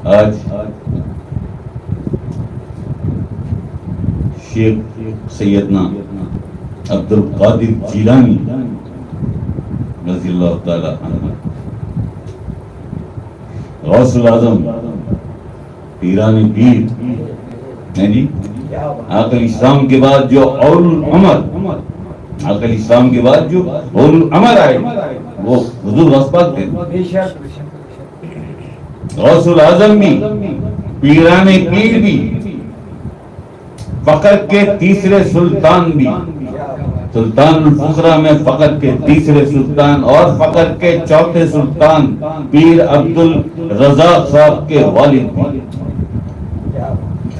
آج شیخ سیدنا عبد القادر جیلانی رضی اللہ تعالی عنہ، غوث الاعظم پیران پیر ہیں جی، آقا اسلام کے بعد جو اول العمر، آقا اسلام کے بعد جو اول العمر آئے وہ حضور غوث پاک تھے۔ غوث الاعظم بھی، پیران پیر بھی، فقر کے تیسرے سلطان بھی، سلطان الفقراء میں فقر کے تیسرے سلطان اور فقر کے چوتھے سلطان پیر عبد الرزاق صاحب کے والد بھی۔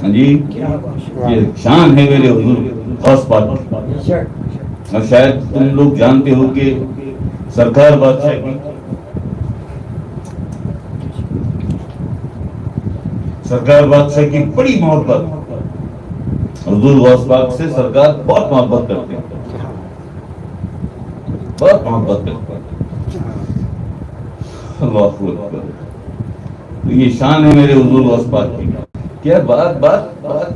ہاں جی، یہ شان ہے میرے حضور غوث پاک کی۔ اور شاید تم لوگ جانتے ہو کہ سرکار بادشاہ کی، سرکار بادشاہ کی بڑی محبت، حضور غوث پاک سے سرکار بہت محبت کرتے ہیں، بہت محبت کرتے ہیں۔ اللہ اکبر، تو یہ شان ہے میرے حضور غوث پاک کی۔ کیا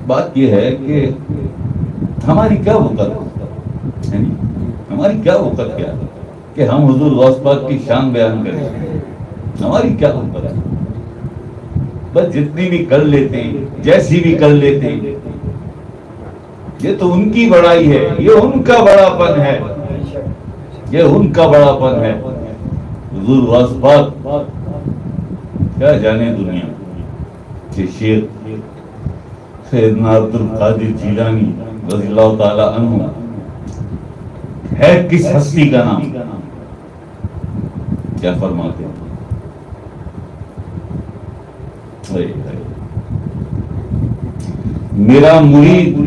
بات یہ ہے کہ ہماری کیا وقت، ہماری کیا وقت کیا ہے کہ ہم حضور غوث پاک کی شان بیان کریں؟ ہماری کیا وقت ہے؟ بس جتنی بھی کر لیتے ہیں، جیسی بھی کر لیتے ہیں، یہ تو ان کی بڑائی ہے، یہ ان کا بڑا پن ہے، یہ ان کا بڑا پن ہے۔ حضور غوث پاک کیا جانے دنیا کہ شیخ سیدنا عبد القادر جیلانی رضی اللہ تعالی عنہ ہے کس ہستی کا نام، کیا فرماتے ہیں؟ میرا مرید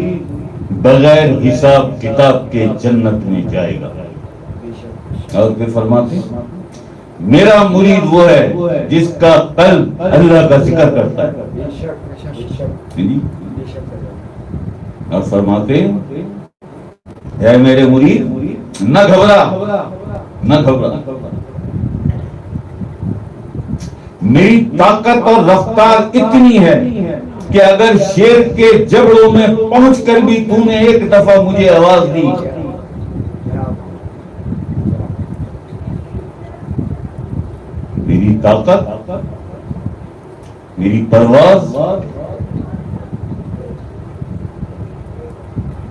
بغیر حساب کتاب کے جنت میں جائے گا۔ اور پھر فرماتے ہیں میرا مرید وہ ہے جس کا قلب اللہ کا ذکر کرتا ہے۔ اور فرماتے ہیں اے میرے مرید نہ گھبرا، نہ گھبرا، میری طاقت اور رفتار اتنی ہے کہ اگر شیر کے جبڑوں میں پہنچ کر بھی تو نے ایک دفعہ مجھے آواز دی، میری طاقت، میری پرواز،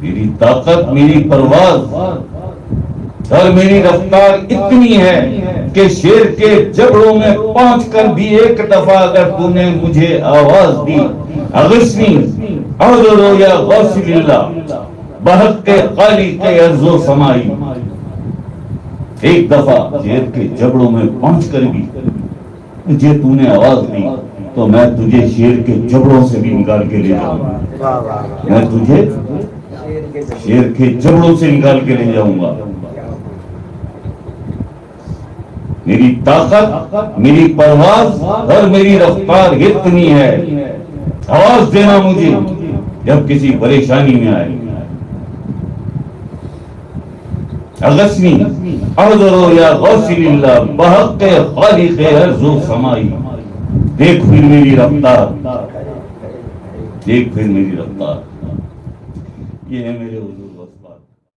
میری طاقت، میری پرواز اور میری رفتار اتنی ہے کہ شیر کے جبڑوں میں پہنچ کر بھی ایک دفعہ اگر تو نے مجھے آواز دی، اغثنی اعذرو یا غوث اللہ بحق خالق ارض و سمائی، ایک دفعہ شیر کے جبڑوں میں پہنچ کر بھی مجھے تو نے آواز دی تو میں تجھے شیر کے جبڑوں سے بھی نکال کے لے جاؤں گا، میں تجھے شیر کے جبڑوں سے نکال کے لے جاؤں گا۔ میری طاقت، میری پرواز اور میری رفتار اتنی ہے، آواز دینا مجھے جب کسی پریشانی میں آئے۔ اغثنی اعذرو یا غوث اللہ بحق خالق ارض و سمائی، دیکھ پھر میری رفتار، دیکھ پھر میری رفتار، یہ ہے میرے حضور۔